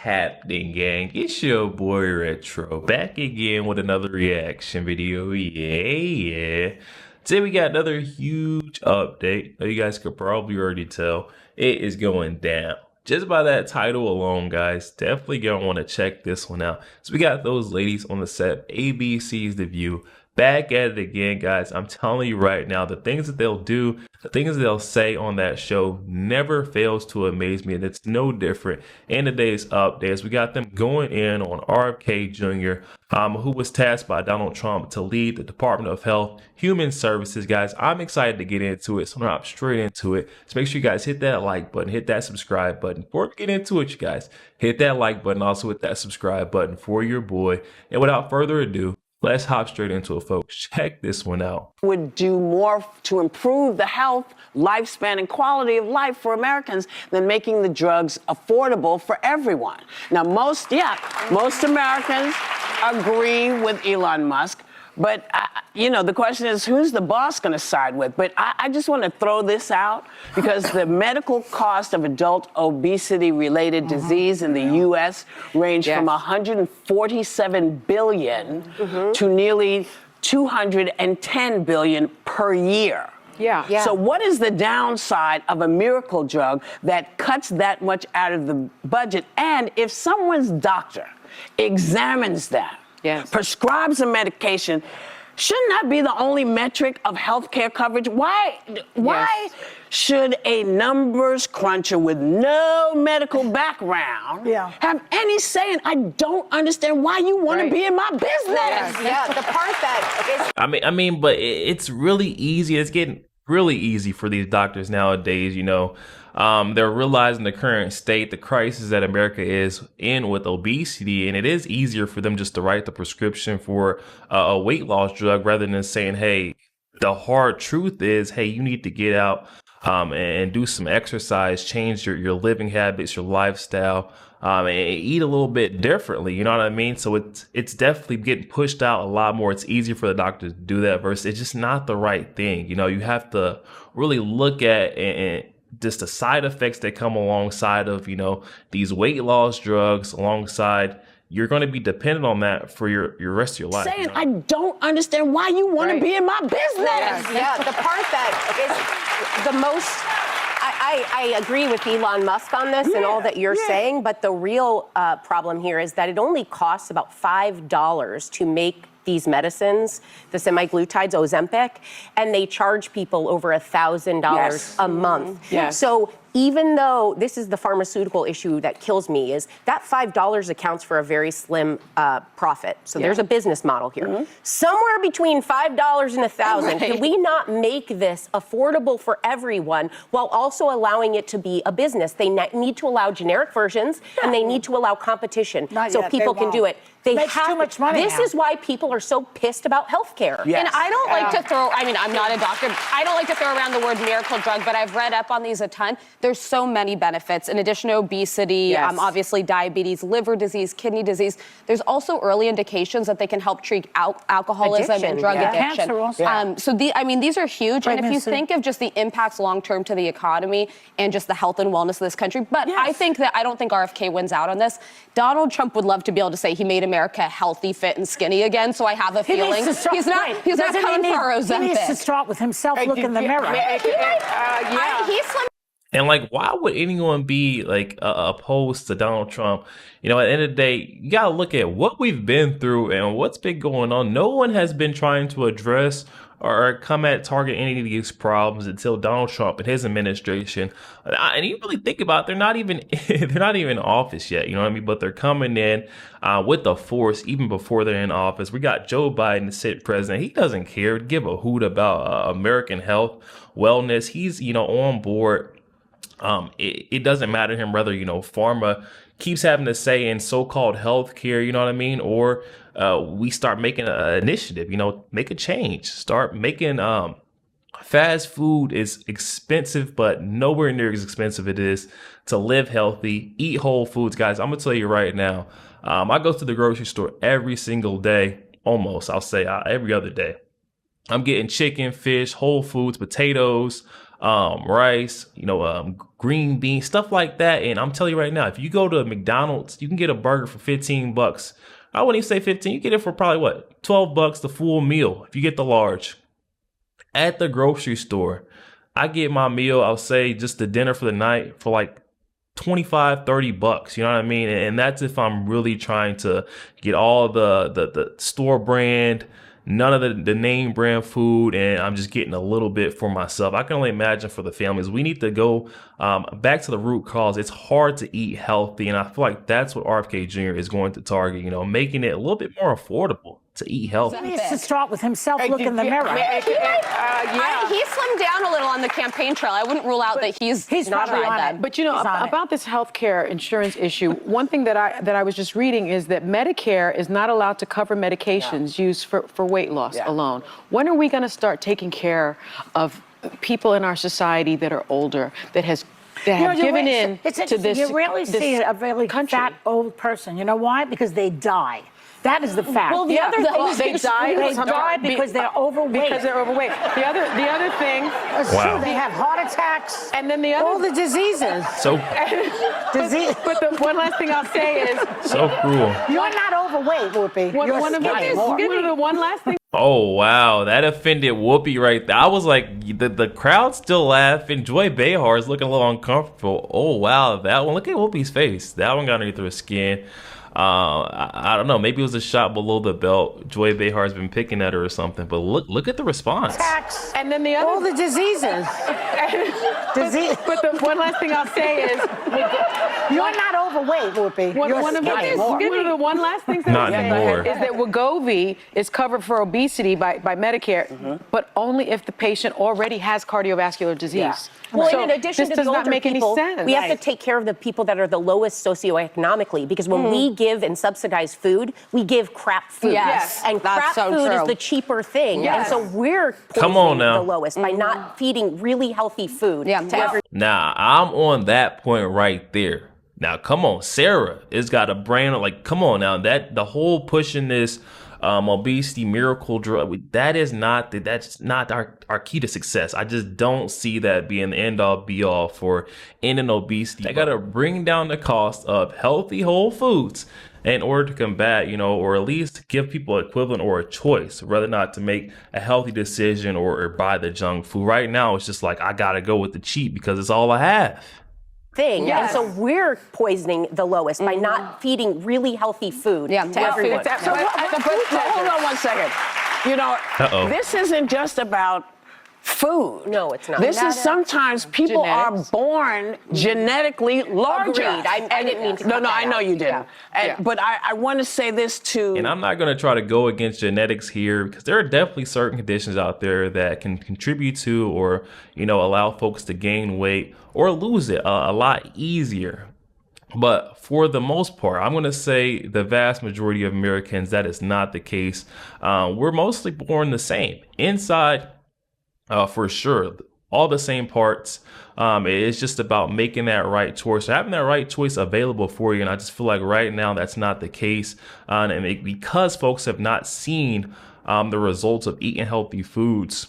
happening, gang? It's your boy Retro back again with another reaction video. Yeah. Today we got another huge update. Now you guys could probably already tell it is going down. Just by that title alone, guys, definitely gonna want to check this one out. So we got those ladies on the set, ABC's The View, back at it again, guys. I'm telling you right now, the things that they'll do, the things that they'll say on that show never fails to amaze me, and it's no different in today's updates. We got them going in on RFK Jr., who was tasked by Donald Trump to lead the Department of Health Human Services. Guys, I'm excited to get into it, so I'm gonna hop straight into it. So make sure you guys hit that like button, hit that subscribe button. Before we get into it, you guys, hit that like button, also hit that subscribe button for your boy. And without further ado, let's hop straight into it, folks. Check this one out. Would do more to improve the health, lifespan, and quality of life for Americans than making the drugs affordable for everyone. Now, most Americans agree with Elon Musk, but the question is, who's the boss going to side with? But I just want to throw this out because the medical cost of adult obesity-related disease in the U.S. range from $147 billion to nearly $210 billion per year. Yeah. So what is the downside of a miracle drug that cuts that much out of the budget? And if someone's doctor examines that, prescribes a medication, shouldn't that be the only metric of healthcare coverage? Why should a numbers cruncher with no medical background have any say? And I don't understand why you want to be in my business. The part that is... I mean, but it's really easy. It's getting really easy for these doctors nowadays, They're realizing the current state, the crisis that America is in with obesity, and it is easier for them just to write the prescription for a weight loss drug rather than saying, hey, the hard truth is, hey, you need to get out and do some exercise, change your living habits, your lifestyle, and eat a little bit differently. You know what I mean? So it's definitely getting pushed out a lot more. It's easier for the doctor to do that versus it's just not the right thing. You have to really look at and just the side effects that come alongside of, these weight loss drugs alongside. You're going to be dependent on that for your rest of your life. Saying, I don't understand why you want to be in my business. The part that is the most, I agree with Elon Musk on this and all that you're saying, but the real problem here is that it only costs about $5 to make these medicines, the semaglutides, Ozempic, and they charge people over $1,000 a month. So even though this is the pharmaceutical issue that kills me, is that $5 accounts for a very slim profit. So there's a business model here. Somewhere between $5 and $1,000, can we not make this affordable for everyone while also allowing it to be a business? They need to allow generic versions and they need to allow competition so people can do it. They have too much money. This is why people are so pissed about healthcare. And I don't like to throw, I'm not a doctor. I don't like to throw around the word miracle drug, but I've read up on these a ton. There's so many benefits. In addition to obesity, obviously diabetes, liver disease, kidney disease. There's also early indications that they can help treat alcoholism and drug addiction. So these are huge. And if you think of just the impacts long-term to the economy and just the health and wellness of this country, but I don't think RFK wins out on this. Donald Trump would love to be able to say he made America healthy, fit, and skinny again. So I have a feeling he's not coming for Ozempic. He needs to start with himself. Look in the mirror. He's slim. And why would anyone be opposed to Donald Trump? At the end of the day, you got to look at what we've been through and what's been going on. No one has been trying to address or target any of these problems until Donald Trump and his administration. And you really think about it, they're not even in office yet, you know what I mean? But they're coming in with the force even before they're in office. We got Joe Biden, the sitting president. He doesn't care, give a hoot about American health, wellness. He's, on board. It doesn't matter to him whether, pharma keeps having to say in so-called healthcare, you know what I mean? Or we start making an initiative, make a change, start making fast food is expensive, but nowhere near as expensive it is to live healthy, eat whole foods. Guys, I'm going to tell you right now, I go to the grocery store every single day, almost, I'll say every other day. I'm getting chicken, fish, whole foods, potatoes, rice, green beans, stuff like that. And I'm telling you right now, if you go to McDonald's, you can get a burger for $15. I wouldn't even say 15. You get it for probably what, $12, the full meal if you get the large. At the grocery store, I get my meal, I'll say just the dinner for the night for like $25-$30. You know what I mean? And that's if I'm really trying to get all the store brand, none of the name brand food, and I'm just getting a little bit for myself. I can only imagine for the families. We need to go back to the root cause. It's hard to eat healthy, and I feel like that's what RFK Jr. is going to target, making it a little bit more affordable to eat healthy. He needs to start with himself, look in the mirror. He slimmed down a little on the campaign trail. I wouldn't rule out that he's not probably tried on that. it. But about this healthcare insurance issue, one thing that I was just reading is that Medicare is not allowed to cover medications used for weight loss alone. When are we going to start taking care of people in our society that are older, that have given in to this? You rarely see a really fat old person. You know why? Because they die. That is the fact. Well, the other thing, they die because they're overweight. Because they're overweight. The other thing, Wow. They have heart attacks. and then the other, all the diseases. So But the one last thing I'll say is, so cruel. You're not overweight, Whoopi. You're skinny. the one last thing. Oh wow, that offended Whoopi right there. I was like, the crowd's still laughing. Joy Behar is looking a little uncomfortable. Oh wow, that one. Look at Whoopi's face. That one got underneath her skin. I don't know. Maybe it was a shot below the belt. Joy Behar's been picking at her or something. But look at the response. Attacks. And then the other, all the diseases. But the one last thing I'll say is, You're not overweight, Whoopi. You're one of the one last things that Not I'll anymore. say is that Wegovy is covered for obesity by Medicare, but only if the patient already has cardiovascular disease. Yeah. Well, So in addition this to does the not older make any people, sense. we have to take care of the people that are the lowest socioeconomically, because when we give and subsidize food, we give crap food. Yes. And That's crap so food true. is the cheaper thing. Yes. And so we're Come on poisoning now. the lowest by not feeding really healthy food to everyone. Now, I'm on that point right there. Now, come on, Sarah has got a brand like, come on now, that the whole pushing this obesity miracle drug, that's not our key to success. I just don't see that being the end all be all for ending obesity. They got to bring down the cost of healthy whole foods in order to combat, or at least give people equivalent or a choice, whether or not to make a healthy decision or buy the junk food. Right now, it's just like, I got to go with the cheap because it's all I have. Thing. And so we're poisoning the lowest by not feeding really healthy food to everyone. Hold on one second. This isn't just about food. No, it's not. This is sometimes people are born genetically larger. Agreed. I didn't mean to. No, I know you didn't. But I want to say this too. And I'm not going to try to go against genetics here, because there are definitely certain conditions out there that can contribute to or, allow folks to gain weight or lose it a lot easier. But for the most part, I'm going to say the vast majority of Americans, that is not the case. We're mostly born the same. Inside, for sure, all the same parts. It's just about making that right choice, having that right choice available for you. And I just feel like right now that's not the case. Because folks have not seen the results of eating healthy foods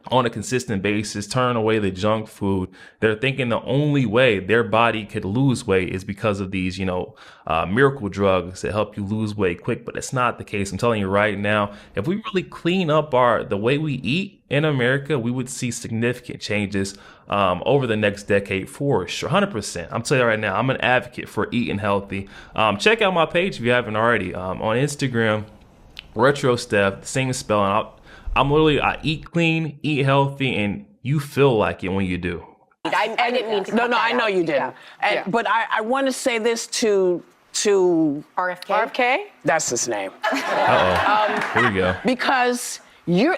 on a consistent basis, turn away the junk food, they're thinking the only way their body could lose weight is because of these, miracle drugs that help you lose weight quick. But it's not the case. I'm telling you right now, if we really clean up the way we eat in America, we would see significant changes over the next decade for sure. 100%. I'm telling you right now, I'm an advocate for eating healthy. Check out my page if you haven't already. On Instagram, RetroStef, the same spelling. I eat clean, eat healthy, and you feel like it when you do. I didn't mean to. No, I know you didn't. But I want to say this to RFK. That's his name. Here we go. Because you're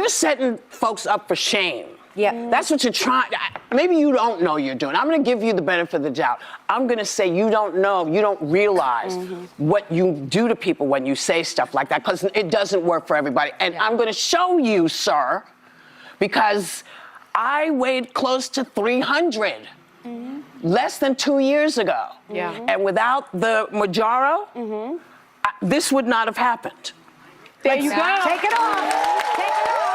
setting folks up for shame. Yeah. That's what you're trying. Maybe you don't know you're doing. I'm going to give you the benefit of the doubt. I'm going to say you don't know, you don't realize what you do to people when you say stuff like that, because it doesn't work for everybody. And I'm going to show you, sir, because I weighed close to 300 less than 2 years ago. And without the Mounjaro, this would not have happened. There you go. Take it off. Take it off.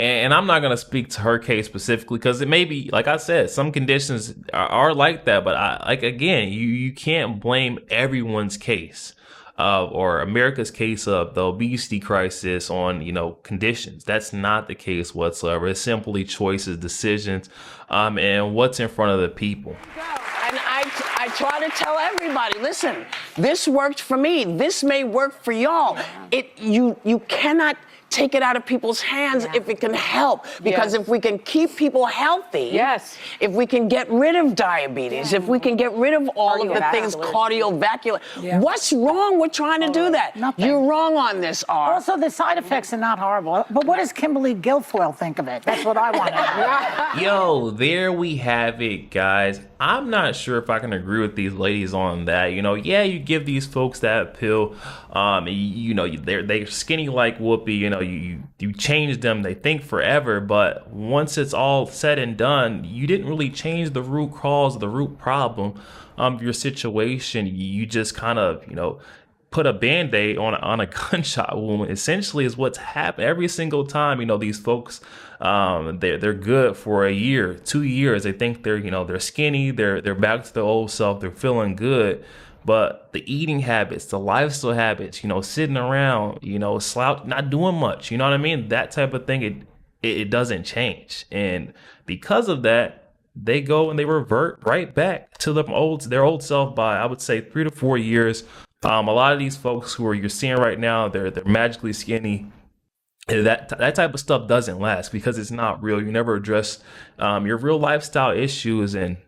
And I'm not going to speak to her case specifically because it may be, like I said, some conditions are like that. But again, you can't blame everyone's case or America's case of the obesity crisis on, conditions. That's not the case whatsoever. It's simply choices, decisions, and what's in front of the people. And I try to tell everybody, listen, this worked for me. This may work for y'all. You cannot take it out of people's hands if it can help. Because if we can keep people healthy, if we can get rid of diabetes, if we can get rid of all of the things cardiovascular, what's wrong with trying to do that? Nothing. You're wrong on this, R. Also, the side effects are not horrible. But what does Kimberly Guilfoyle think of it? That's what I want to know. Yo, there we have it, guys. I'm not sure if I can agree with these ladies on that. You give these folks that pill, they're skinny like Whoopi, you change them, they think forever, but once it's all said and done, you didn't really change the root cause, the root problem of your situation. You just kind of, put a Band-Aid on a gunshot wound, essentially, is what's happened every single time. These folks, they're good for a year, 2 years. They think they're skinny, they're back to their old self, they're feeling good. But the eating habits, the lifestyle habits, sitting around, slouch, not doing much, you know what I mean? That type of thing, it doesn't change. And because of that, they go and they revert right back to their old self by, I would say, 3 to 4 years. A lot of these folks who you're seeing right now, they're magically skinny. That type of stuff doesn't last because it's not real. You never address your real lifestyle issues, and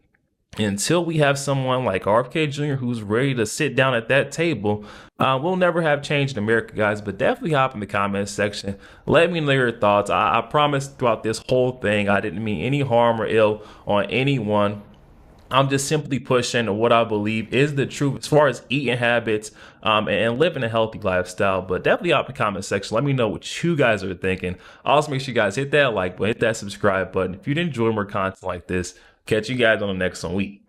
until we have someone like RFK Jr. who's ready to sit down at that table, we'll never have change in America, guys. But definitely hop in the comments section. Let me know your thoughts. I promise throughout this whole thing, I didn't mean any harm or ill on anyone. I'm just simply pushing what I believe is the truth as far as eating habits and living a healthy lifestyle. But definitely hop in the comment section. Let me know what you guys are thinking. Also, make sure you guys hit that like button, hit that subscribe button. If you did enjoy more content like this, catch you guys on the next one week.